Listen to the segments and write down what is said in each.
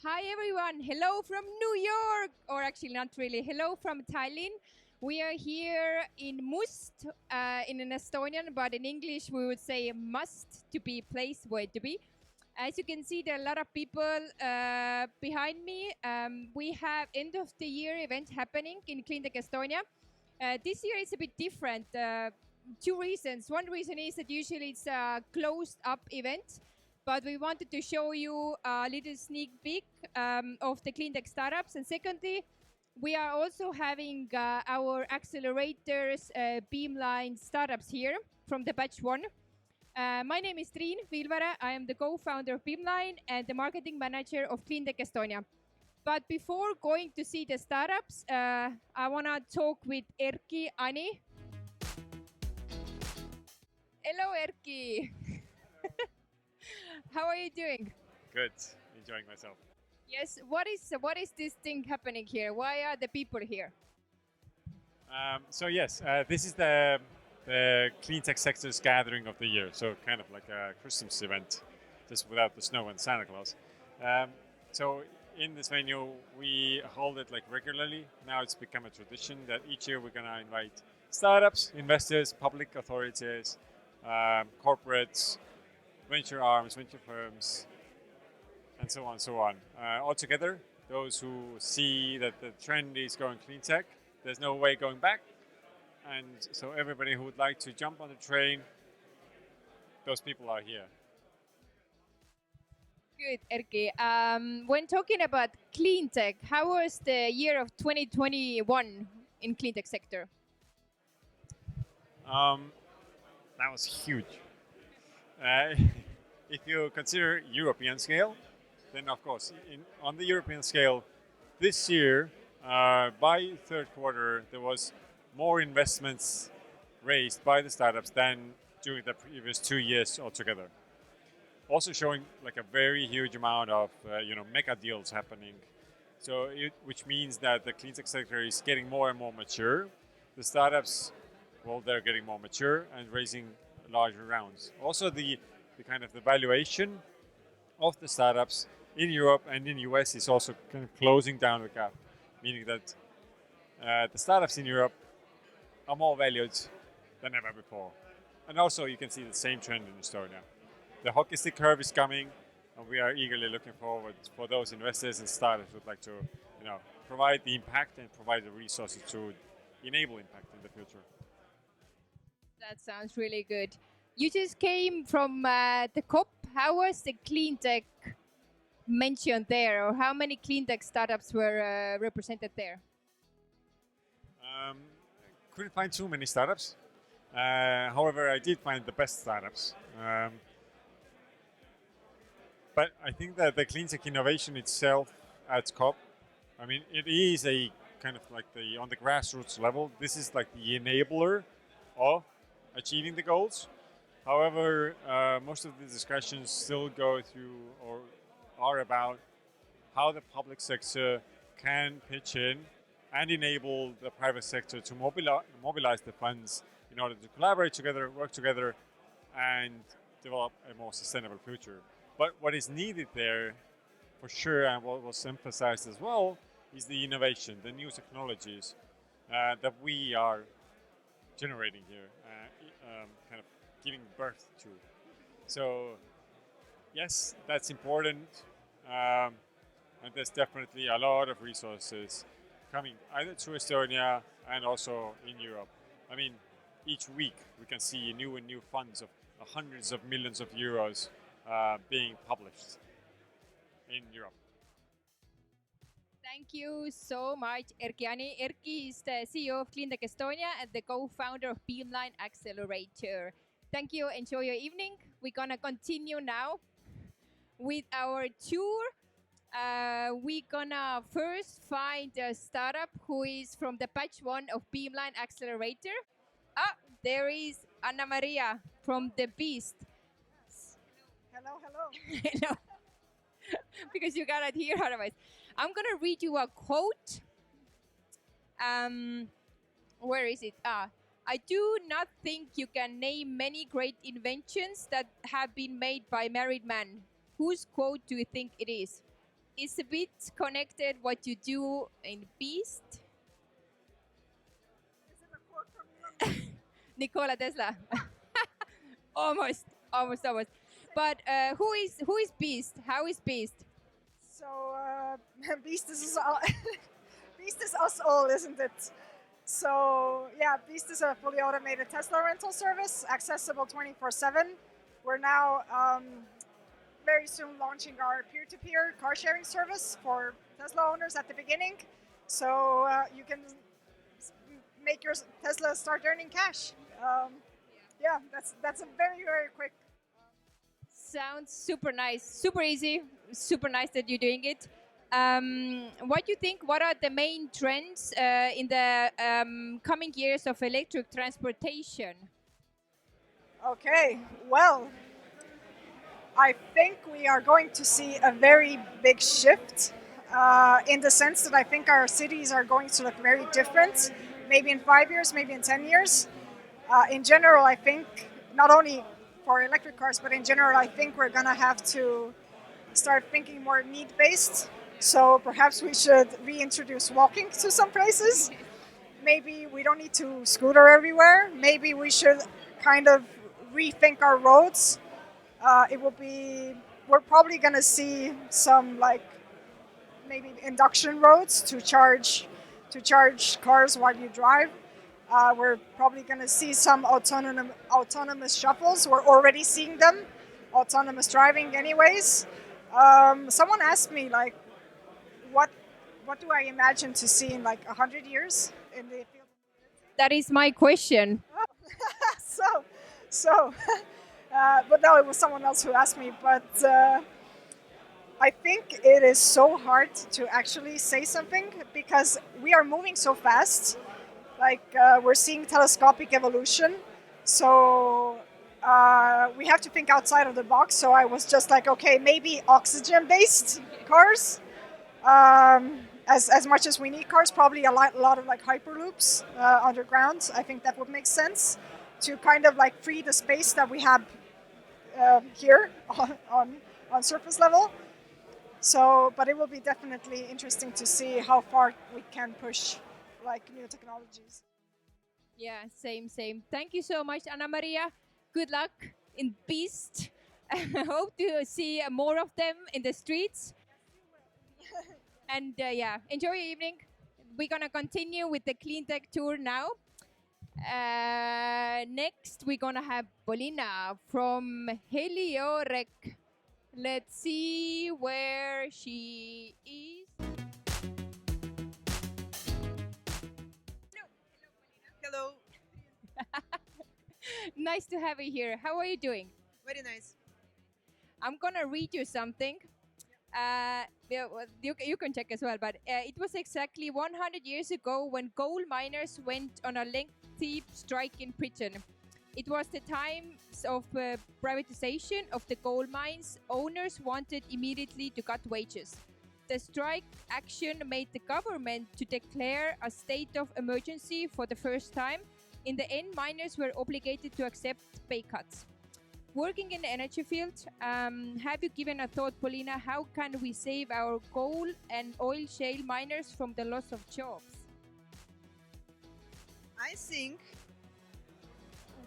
Hi everyone, hello from New York, or actually not really, hello from Tallinn. We are here in Must, in an Estonian, but in English we would say must to be place where to be. As you can see, there are a lot of people behind me. We have end of the year event happening in Cleantech Estonia. This year it's a bit different. Two reasons. One reason is that usually it's a closed up event, but we wanted to show you a little sneak peek of the Cleantech startups. And secondly, we are also having our accelerators, Beamline startups here from the batch one. My name is Triin Viilvere. I am the co-founder of Beamline and the marketing manager of Cleantech Estonia. But before going to see the startups, I want to talk with Erki Ani. Hello, Erki. How are you doing? Good, enjoying myself. Yes. What is this thing happening here? Why are the people here? This is the Cleantech sector's gathering of the year. So kind of like a Christmas event, just without the snow and Santa Claus. So in this venue, we hold it like regularly. Now it's become a tradition that each year we're gonna invite startups, investors, public authorities, corporates, venture arms, venture firms, and so on and so on. Altogether, those who see that the trend is going clean tech, there's no way going back. And so everybody who would like to jump on the train, those people are here. Good, Erki. When talking about clean tech, how was the year of 2021 in clean tech sector? That was huge. If you consider European scale, then of course, on the European scale, this year, by third quarter, there was more investments raised by the startups than during the previous 2 years altogether. Also showing like a very huge amount of mega deals happening. So which means that the clean tech sector is getting more and more mature. The startups, well, they're getting more mature and raising larger rounds. Also the kind of the valuation of the startups in Europe and in US is also kind of closing down the gap, meaning that the startups in Europe are more valued than ever before. And also you can see the same trend in Estonia. The hockey stick curve is coming, and we are eagerly looking forward for those investors and startups who would like to provide the impact and provide the resources to enable impact in the future. That sounds really good. You just came from the COP. How was the clean tech mentioned there, or how many clean tech startups were represented there? Couldn't find too many startups. However, I did find the best startups. But I think that the clean tech innovation itself at COP, I mean, it is a kind of like on the grassroots level, this is like the enabler of achieving the goals. However, most of the discussions still go through or are about how the public sector can pitch in and enable the private sector to mobilize the funds in order to collaborate together, work together, and develop a more sustainable future. But what is needed there, for sure, and what was emphasized as well, is the innovation, the new technologies that we are generating here, kind of giving birth to. So, yes, that's important, and there's definitely a lot of resources coming either to Estonia and also in Europe. I mean, each week we can see new and new funds of hundreds of millions of euros being published in Europe. Thank you so much, Erki Ani. Erki is the CEO of Cleantech Estonia and the co-founder of Beamline Accelerator. Thank you. Enjoy your evening. We're going to continue now with our tour. We're going to first find a startup who is from the batch one of Beamline Accelerator. There is Anna Maria from The Beast. Hello, hello. Hello. Because you cannot hear otherwise. I'm going to read you a quote. Where is it? I do not think you can name many great inventions that have been made by married men. Whose quote do you think it is? is a bit connected what you do in Beast. Is it a quote from Elon Musk? Nikola Tesla. almost, almost. But who is Beast? How is Beast? So Beast is all, Beast is us all, isn't it? So yeah, Beast is a fully automated Tesla rental service, accessible 24/7. We're now very soon launching our peer-to-peer car sharing service for Tesla owners at the beginning, so you can make your Tesla start earning cash. Yeah, that's a very quick. Sounds super nice, super easy, super nice that you're doing it. What do you think? What are the main trends in the coming years of electric transportation? Okay, well, I think we are going to see a very big shift in the sense that I think our cities are going to look very different, maybe in 5 years, maybe in 10 years. In general, I think not only for electric cars, but in general, I think we're going to have to start thinking more need based. So perhaps we should reintroduce walking to some places. Maybe we don't need to scooter everywhere. Maybe we should kind of rethink our roads. It will be. We're probably gonna see some like maybe induction roads to charge cars while you drive. We're probably gonna see some autonomous shuttles. We're already seeing them. Autonomous driving, anyways. Someone asked me like, what what do I imagine to see in like 100 years in the field? That is my question. so, so, but no, it was someone else who asked me. But I think it is so hard to actually say something because we are moving so fast. Like we're seeing telescopic evolution, so we have to think outside of the box. So I was just like, okay, maybe oxygen-based cars. As much as we need cars, probably a lot of like hyperloops underground. I think that would make sense to kind of like free the space that we have here on surface level. So, but it will be definitely interesting to see how far we can push like new technologies. Yeah, same. Thank you so much, Anna Maria. Good luck in Beast. Hope to see more of them in the streets. And yeah, enjoy your evening. We're gonna continue with the Cleantech tour now. Next, we're gonna have Polina from Heliorec. Let's see where she is. Hello, Nice to have you here. How are you doing? very nice. I'm gonna read you something. You can check as well, but it was exactly 100 years ago when coal miners went on a lengthy strike in Britain. It was the times of privatization of the coal mines. Owners wanted immediately to cut wages. The strike action made the government to declare a state of emergency for the first time. In the end, miners were obligated to accept pay cuts. Working in the energy field, have you given a thought, Polina, how can we save our coal and oil shale miners from the loss of jobs? I think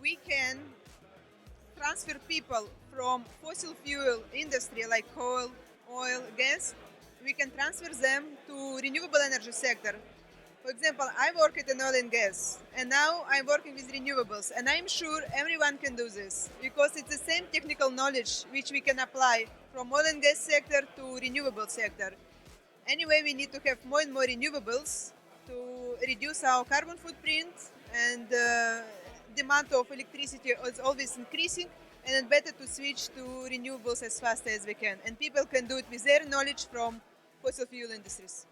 we can transfer people from fossil fuel industry like coal, oil, gas. We can transfer them to renewable energy sector. For example, I work at an oil and gas, and now I'm working with renewables, and I'm sure everyone can do this because it's the same technical knowledge which we can apply from oil and gas sector to renewable sector. Anyway, we need to have more and more renewables to reduce our carbon footprint, and demand of electricity is always increasing, and it's better to switch to renewables as fast as we can. And people can do it with their knowledge from fossil fuel industries.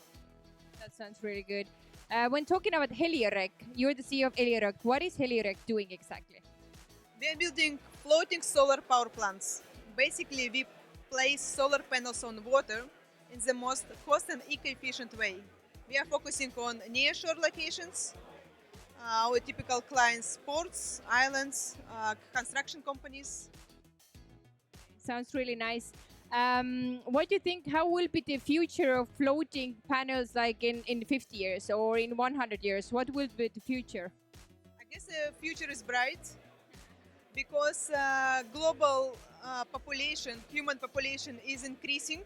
That sounds really good. When talking about Heliorec, you're the CEO of Heliorec. What is Heliorec doing exactly? We are building floating solar power plants. Basically, we place solar panels on water in the most cost and eco-efficient way. We are focusing on nearshore locations. Our typical clients, ports, islands, construction companies. Sounds really nice. What do you think? How will be the future of floating panels, like in 50 years or in 100 years? What will be the future? I guess the future is bright because global population, human population is increasing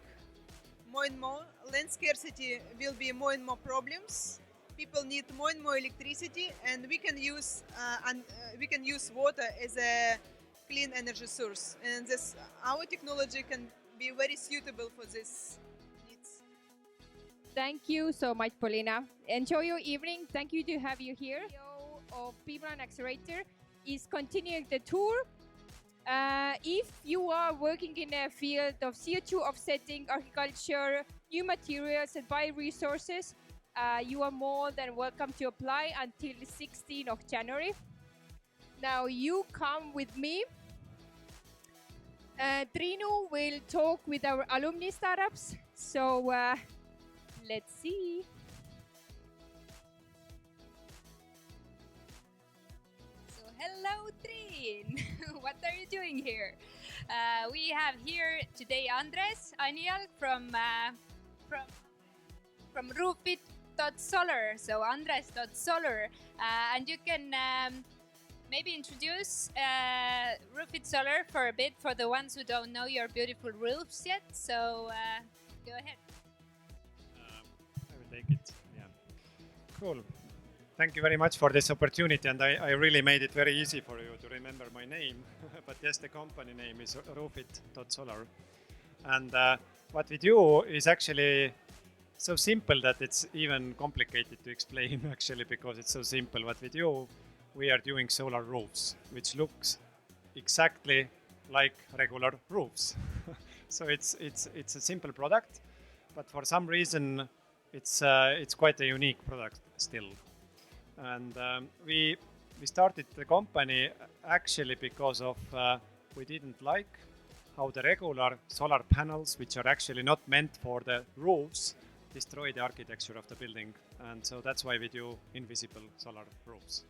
more and more. Land scarcity will be more and more problems. People need more and more electricity, and we can use water as a clean energy source. And this our technology can be very suitable for this needs. Thank you so much, Paulina. Enjoy your evening. Thank you to have you here. CEO of Beamline Accelerator is continuing the tour. If you are working in a field of CO2 offsetting, agriculture, new materials and bioresources, you are more than welcome to apply until the 16th of January. Now you come with me. Triinu will talk with our alumni startups. So let's see. So hello, Triin. What are you doing here? We have here today Andres Anial from Roofit.solar. So Andres.solar, and you can maybe introduce Roofit Solar for a bit for the ones who don't know your beautiful roofs yet. So go ahead. I will take it. Yeah. Cool. Thank you very much for this opportunity, and I really made it very easy for you to remember my name. But yes, the company name is Roofit.solar. And what we do is actually so simple that it's even complicated to explain actually, because it's so simple. What we do, we are doing solar roofs, which looks exactly like regular roofs. So it's a simple product, but for some reason it's quite a unique product still. And we started the company actually because of we didn't like how the regular solar panels, which are actually not meant for the roofs, destroy the architecture of the building. And so that's why we do invisible solar roofs.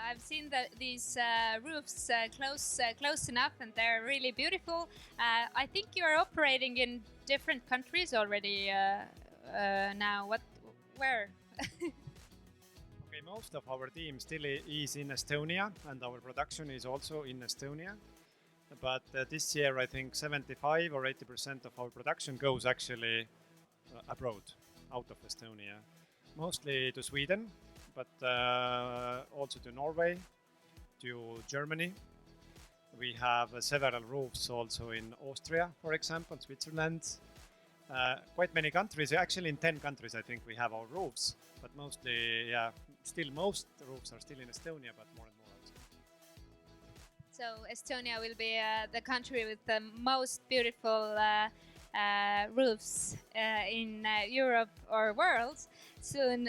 I've seen these roofs close enough, and they're really beautiful. I think you're operating in different countries already now. Where? Okay, most of our team still is in Estonia, and our production is also in Estonia. But this year, I think 75 or 80% of our production goes actually abroad, out of Estonia, mostly to Sweden, but also to Norway, to Germany. We have several roofs also in Austria, for example, Switzerland. Quite many countries, actually in 10 countries I think we have our roofs, but mostly, yeah, still most roofs are still in Estonia, but more and more outside. So Estonia will be the country with the most beautiful roofs in Europe or world soon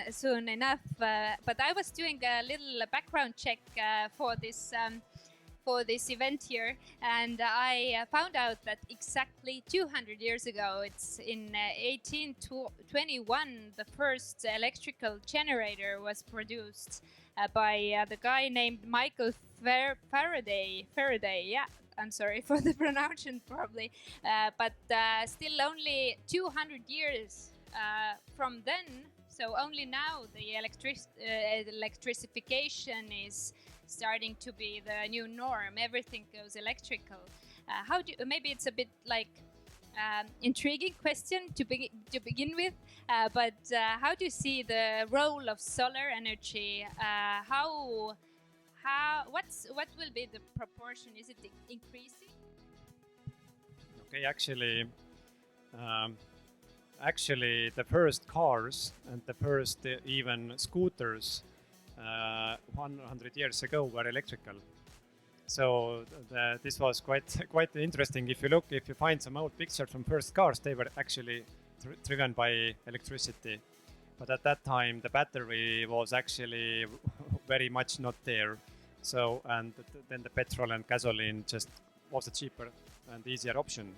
enough. But I was doing a little background check for this event here, and I found out that exactly 200 years ago, it's in 1821, the first electrical generator was produced by the guy named Michael Faraday. Yeah, I'm sorry for the pronunciation probably, but still only 200 years from then. So only now the electrification is starting to be the new norm. Everything goes electrical. Maybe it's a bit like intriguing question to begin with, but how do you see the role of solar energy? What will be the proportion? Is it increasing? Okay, actually the first cars and the first even scooters 100 years ago were electrical. So this was quite interesting. If you find some old pictures from first cars, they were actually driven by electricity. But at that time, the battery was actually very much not there. So, and then the petrol and gasoline just was a cheaper and easier option.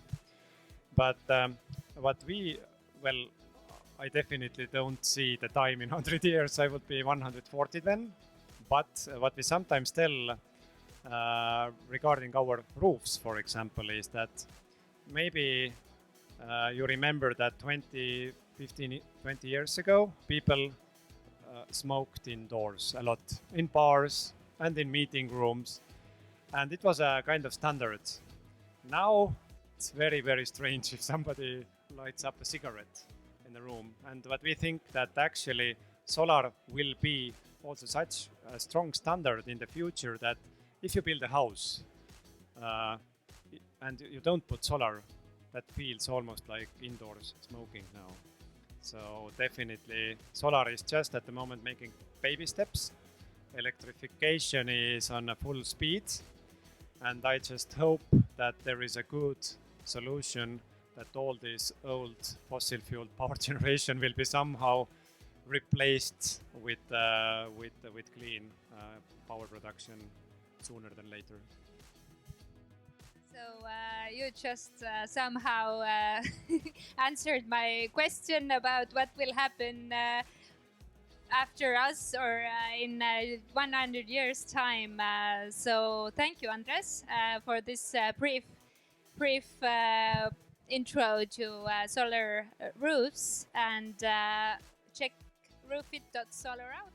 But I definitely don't see the time in 100 years. I would be 140 then. But what we sometimes tell regarding our roofs, for example, is that maybe you remember that 20 years ago, people smoked indoors a lot, in bars and in meeting rooms, and it was a kind of standard. Now it's very, very strange if somebody lights up a cigarette in the room. And what we think that actually solar will be also such a strong standard in the future that if you build a house and you don't put solar, that feels almost like indoors smoking now. So definitely solar is just at the moment making baby steps. Electrification is on a full speed, and I just hope that there is a good solution that all this old fossil fuel power generation will be somehow replaced with clean power production sooner than later. So you just somehow answered my question about what will happen after us or in 100 years time. So thank you, Andres, for this brief intro to solar roofs, and check roofit.solar out.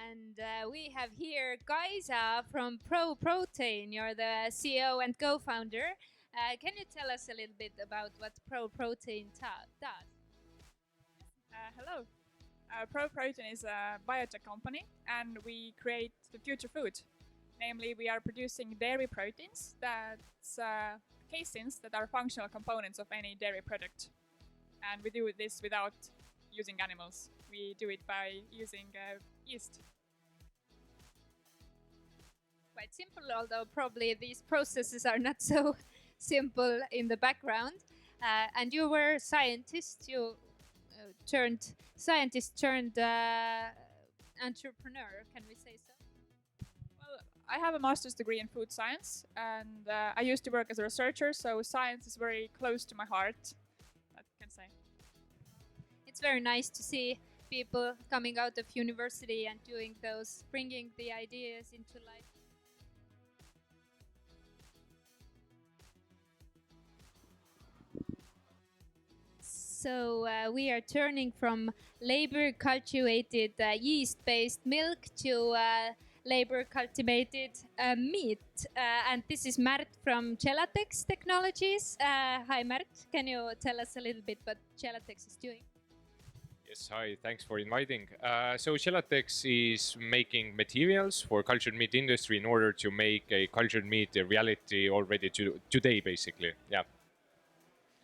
And we have here Kaisa from Pro Protein. You're the CEO and co-founder. Can you tell us a little bit about what Pro Protein does? Hello. Pro Protein is a biotech company, and we create the future food. Namely, we are producing dairy proteins, that's caseins that are functional components of any dairy product. And we do this without using animals. We do it by using yeast. Quite simple, although probably these processes are not so simple in the background. And you were scientist. You turned entrepreneur. Can we say so? Well, I have a master's degree in food science, and I used to work as a researcher, so science is very close to my heart, I can say. It's very nice to see people coming out of university and doing those, bringing the ideas into life. So we are turning from labor cultivated yeast-based milk to labor cultivated meat. And this is Märt from Gelatex Technologies. Hi Märt, can you tell us a little bit what Gelatex is doing? Yes, hi, thanks for inviting. So Gelatex is making materials for cultured meat industry in order to make a cultured meat a reality already today, basically. Yeah.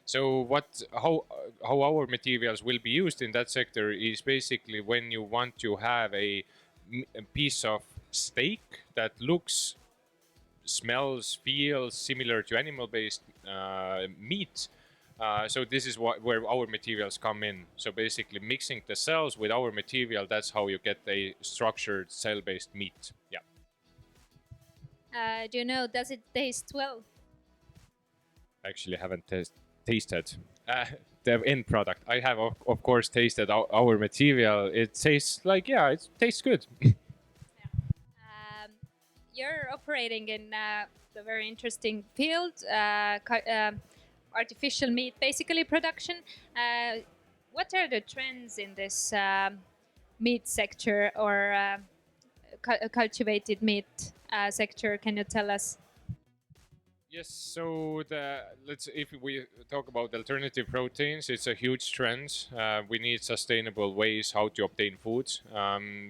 So how our materials will be used in that sector is basically when you want to have a piece of steak that looks, smells, feels similar to animal-based meat. So this is where our materials come in. So basically mixing the cells with our material, that's how you get a structured cell-based meat. Yeah. Do you know, does it taste well? Actually haven't tasted the end product. I have of course tasted our material. It tastes like, yeah, it tastes good. You're operating in the very interesting field, artificial meat, basically production. What are the trends in this meat sector or cultivated meat sector? Can you tell us? Yes, so if we talk about alternative proteins, it's a huge trend. We need sustainable ways how to obtain food.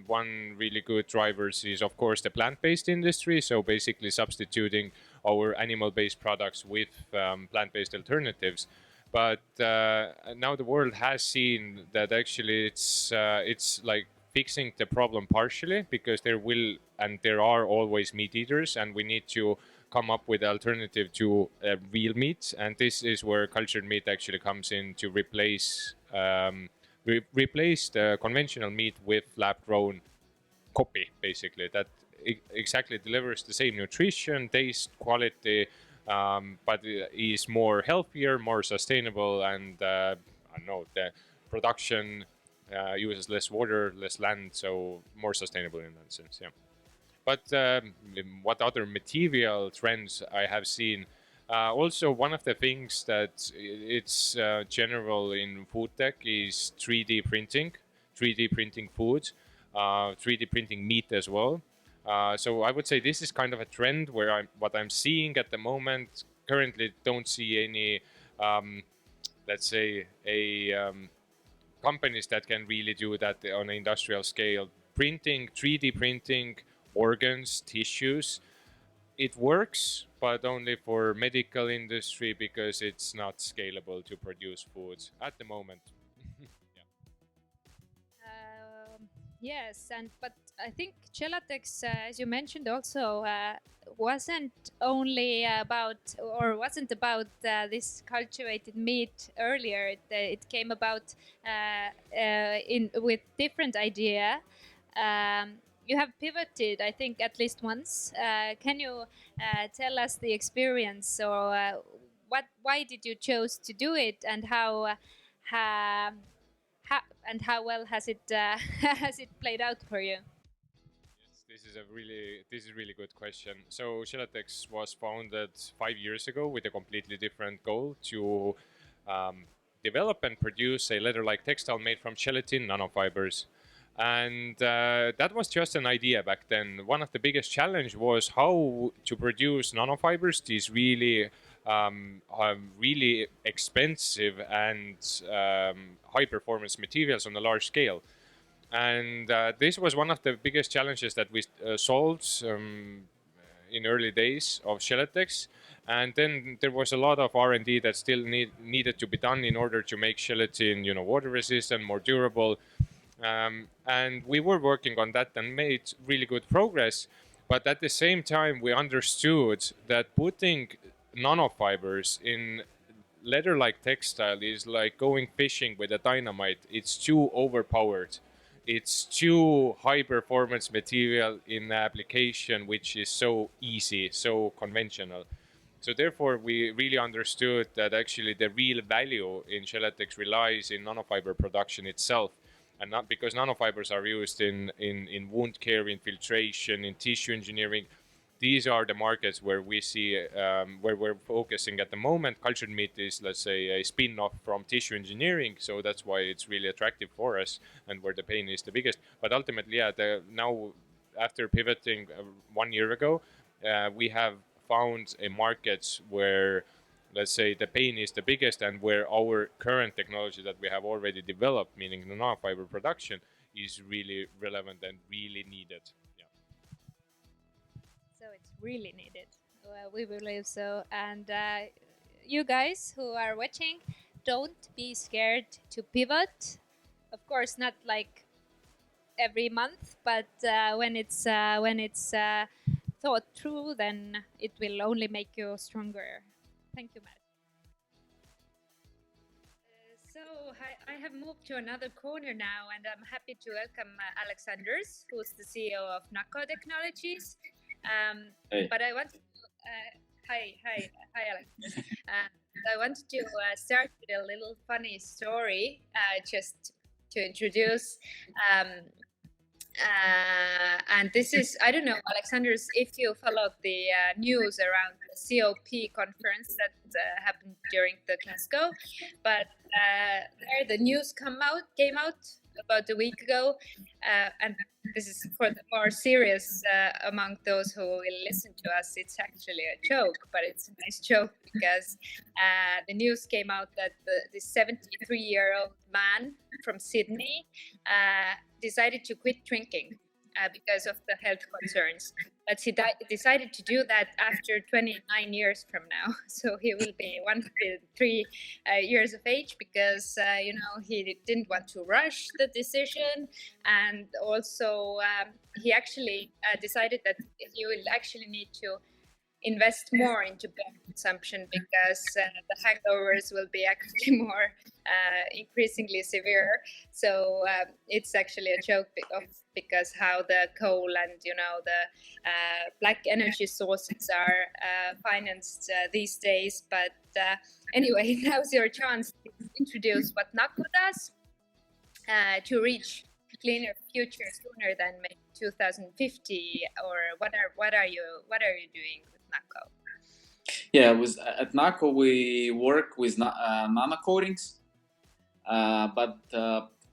One really good drivers is, of course, the plant-based industry. So basically substituting our animal-based products with plant-based alternatives. But now the world has seen that actually it's like fixing the problem partially, because there are always meat eaters, and we need to come up with alternative to real meat, and this is where cultured meat actually comes in to replace the conventional meat with lab-grown copy, basically, that exactly delivers the same nutrition, taste, quality, but is more healthier, more sustainable, and I don't know, the production uses less water, less land, so more sustainable in that sense. Yeah. But what other material trends I have seen? Also, one of the things that it's general in food tech is 3D printing, 3D printing food, 3D printing meat as well. So I would say this is kind of a trend where what I'm seeing at the moment. Currently, don't see any, let's say, companies that can really do that on an industrial scale. Printing, 3D printing organs, tissues, it works, but only for medical industry because it's not scalable to produce foods at the moment. Yes, but I think Gelatex, as you mentioned, also wasn't only about or wasn't about this cultivated meat earlier. It came about in with different idea. You have pivoted, I think, at least once. Can you tell us the experience, or why did you choose to do it, and how how well has it has it played out for you? Yes, this is really good question. So Gelatex was founded 5 years ago with a completely different goal to develop and produce a leather-like textile made from gelatin nanofibers. And that was just an idea back then. One of the biggest challenge was how to produce nanofibers, these really expensive and high performance materials on a large scale. And this was one of the biggest challenges that we solved in early days of Gelatex. And then there was a lot of R&D that still needed to be done in order to make gelatin, water resistant, more durable. And we were working on that and made really good progress. But at the same time, we understood that putting nanofibers in leather-like textile is like going fishing with a dynamite. It's too overpowered. It's too high performance material in the application, which is so easy, so conventional. So therefore, we really understood that actually the real value in Gelatex relies in nanofiber production itself, and not because nanofibers are used in wound care, in filtration, in tissue engineering. These are the markets where we see where we're focusing at the moment. Cultured meat is, let's say, a spin-off from tissue engineering, so that's why it's really attractive for us and where the pain is the biggest. But ultimately, yeah, now after pivoting 1 year ago, we have found a market where, let's say, the pain is the biggest and where our current technology that we have already developed, meaning the nanofiber production, is really relevant and really needed. So it's really needed. We believe so. And you guys who are watching, don't be scared to pivot. Of course, not like every month, but when it's thought through, then it will only make you stronger. Thank you, Matt. So I have moved to another corner now, and I'm happy to welcome Alexanders, who's the CEO of Nako Technologies. Hey. But I want to, hi, Alex. I wanted to start with a little funny story, just to introduce. And this is, I don't know, Alexanders, if you followed the news around the COP conference that happened during the Glasgow, but there the news came out about a week ago, and this is for the more serious among those who will listen to us. It's actually a joke, but it's a nice joke because the news came out that the 73-year-old man from Sydney decided to quit drinking because of the health concerns. But he decided to do that after 29 years from now. So he will be 103 years of age because, he didn't want to rush the decision. And also he actually decided that he will actually need to invest more into beer consumption because the hangovers will be actually more increasingly severe. So it's actually a joke because how the coal and the black energy sources are financed these days. But anyway, now's your chance to introduce what Nako does to reach cleaner future sooner than 2050, or what are you doing with NACO? Yeah, at NACO we work with nano coatings, but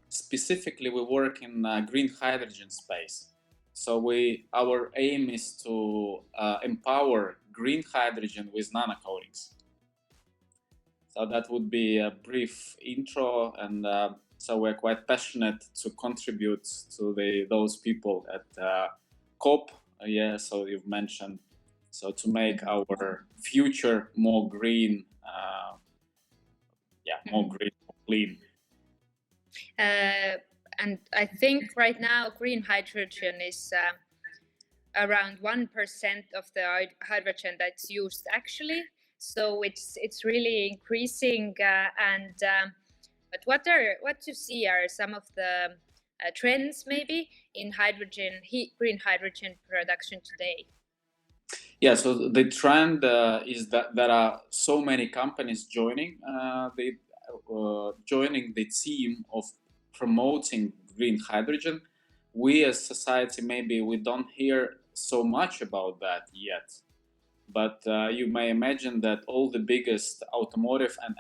specifically we work in green hydrogen space. So our aim is to empower green hydrogen with nano coatings. So that would be a brief intro, and so we're quite passionate to contribute to those people at COP. Yeah, so you've mentioned, so to make our future more green, more green, more clean. And I think right now green hydrogen is around 1% of the hydrogen that's used actually. So it's really increasing. But what you see are some of the trends maybe in green hydrogen production today. Yeah, so the trend is that there are so many companies joining the team of promoting green hydrogen. We as society, maybe we don't hear so much about that yet, but you may imagine that all the biggest automotive and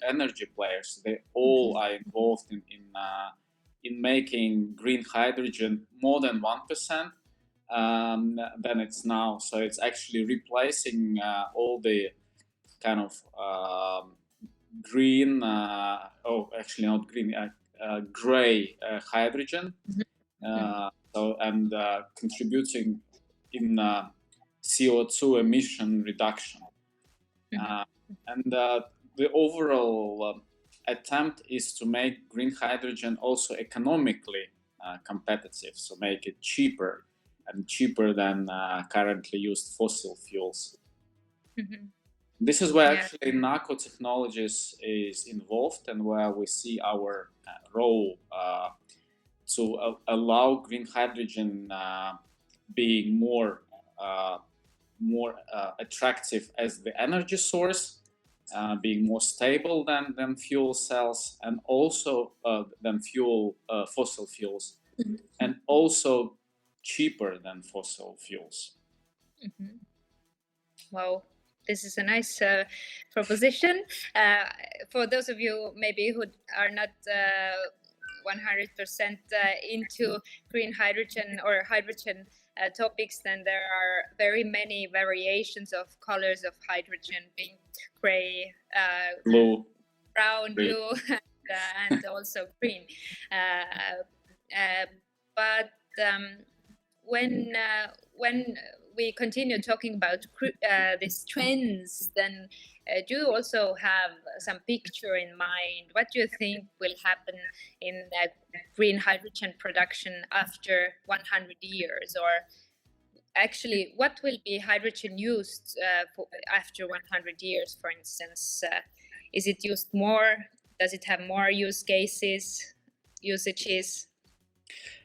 energy players, they all are involved in making green hydrogen more than 1%. Than it's now. So it's actually replacing all the kind of green, actually not green, gray hydrogen. And contributing in CO2 emission reduction. And the overall attempt is to make green hydrogen also economically competitive, so make it cheaper than currently used fossil fuels. This is where actually NACO Technologies is involved, and where we see our role to allow green hydrogen being more attractive as the energy source, being more stable than fuel cells, and also than fossil fuels, and also cheaper than fossil fuels. Wow, this is a nice proposition. For those of you maybe who are not 100% into green hydrogen or hydrogen topics, then there are very many variations of colors of hydrogen, pink, gray, blue, brown, green. Blue, and also green. But when we continue talking about these trends, then do you also have some picture in mind? What do you think will happen in green hydrogen production after 100 years? Or actually, what will be hydrogen used after 100 years, for instance? Is it used more? Does it have more use cases, usages?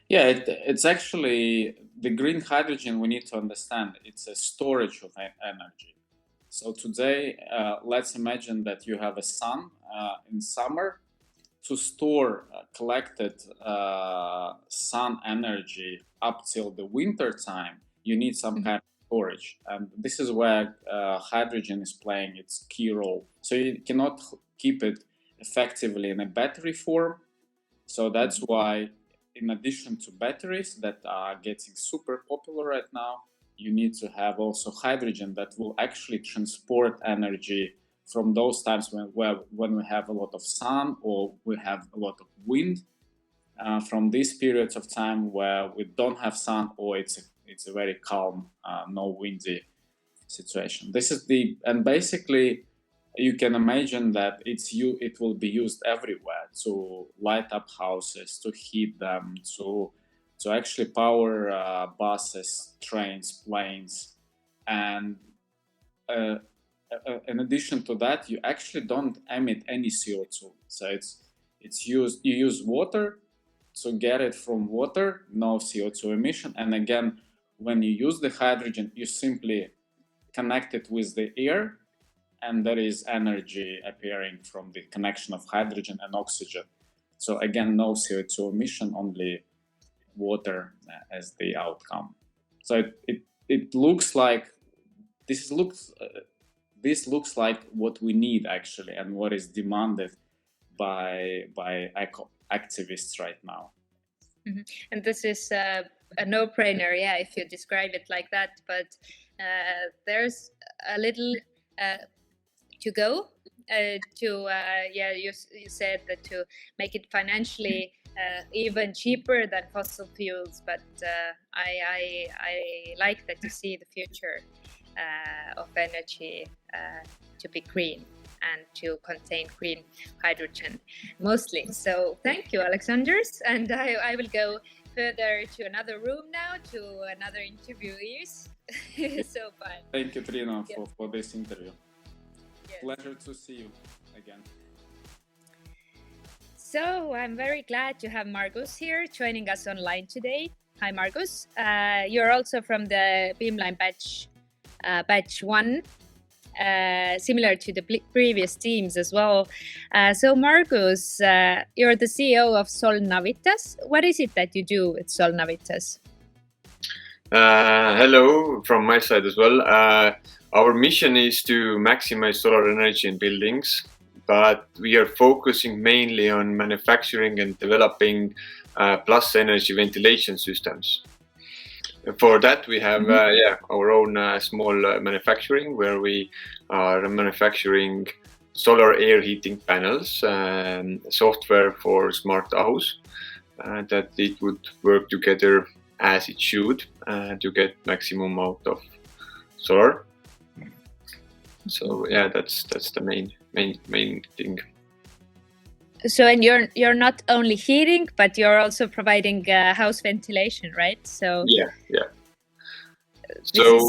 Yeah, it's actually the green hydrogen. We need to understand it's a storage of energy. So today, let's imagine that you have a sun in summer. To store collected sun energy up till the winter time, you need some kind of storage, and this is where hydrogen is playing its key role. So you cannot keep it effectively in a battery form. So that's why, in addition to batteries that are getting super popular right now, you need to have also hydrogen that will actually transport energy from those times when we have a lot of sun or we have a lot of wind, from these periods of time where we don't have sun or it's a very calm, no windy situation. And basically you can imagine that it will be used everywhere to light up houses, to heat them, to actually power buses, trains, planes. And in addition to that, you actually don't emit any CO2. So you use water to get it from water, no CO2 emission. And again, when you use the hydrogen, you simply connect it with the air, and there is energy appearing from the connection of hydrogen and oxygen. So again, no CO2 emission, only water as the outcome. So it looks like this looks like what we need actually, and what is demanded by eco activists right now. And this is a no-brainer, yeah, if you describe it like that. But there's a little to go you said that to make it financially even cheaper than fossil fuels, but I like that you see the future of energy to be green and to contain green hydrogen mostly. So thank you, Alexanders, and I will go further to another room now to another interviewees. So fun. Thank you, Trina, for this interview. Yes. Pleasure to see you again. So I'm very glad to have Margus here joining us online today. Hi, Margus. You're also from the Beamline batch 1, similar to the previous teams as well. So Margus, you're the CEO of Solnavitas. What is it that you do at Solnavitas? Hello from my side as well. Our mission is to maximize solar energy in buildings, but we are focusing mainly on manufacturing and developing plus energy ventilation systems. For that, we have our own small manufacturing, where we are manufacturing solar air heating panels, software for smart house, that it would work together as it should to get maximum out of solar. So yeah, that's the main thing. So, and you're not only heating, but you're also providing house ventilation, right? So yeah. So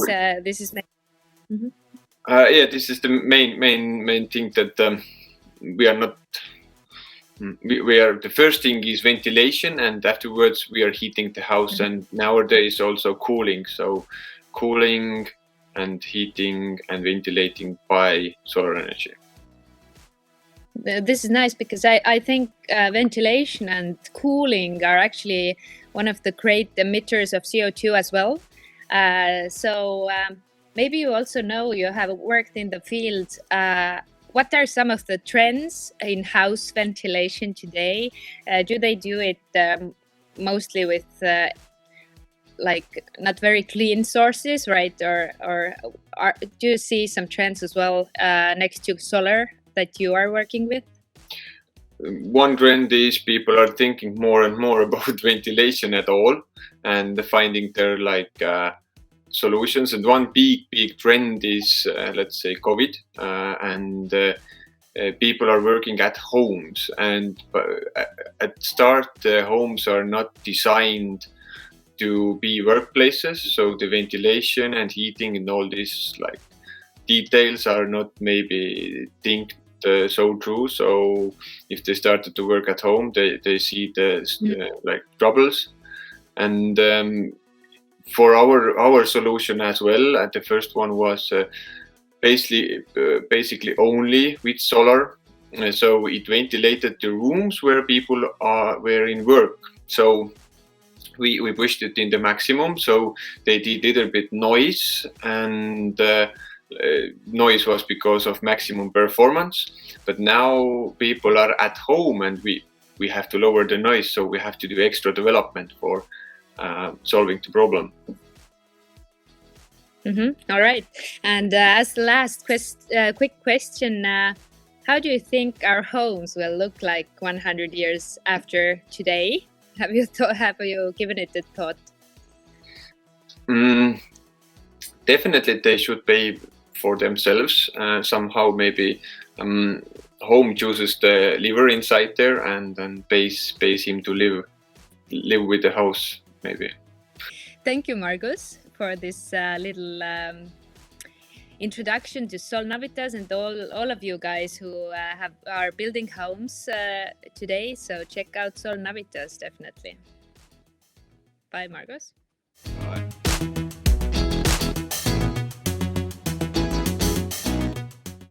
this is this is the main thing that we are not. We are, the first thing is ventilation, and afterwards we are heating the house, and nowadays also cooling. So cooling and heating and ventilating by solar energy. This is nice because I think ventilation and cooling are actually one of the great emitters of CO2 as well. So maybe you also know, you have worked in the field. What are some of the trends in house ventilation today? Do they do it mostly with like not very clean sources, right? Or do you see some trends as well next to solar that you are working with? One trend is people are thinking more and more about ventilation at all, and finding their solutions. And one big trend is let's say COVID, and people are working at homes, and at start homes are not designed to be workplaces, so the ventilation and heating and all these details are not maybe think so true. So if they started to work at home, they see the troubles. And for our solution as well, the first one was basically only with solar. So it ventilated the rooms where people were in work. So we pushed it in the maximum. So they did a little bit noise, and noise was because of maximum performance. But now people are at home, and we have to lower the noise. So we have to do extra development for solving the problem. All right. And as the last quick question, how do you think our homes will look like 100 years after today? Have you given it a thought? Definitely, they should pay for themselves somehow. Maybe home chooses the liver inside there, and then pays him to live with the house. Maybe. Thank you, Margus, for this little introduction to Solnavitas, and all of you guys who are building homes today. So check out Solnavitas, definitely. Bye, Margus. Bye.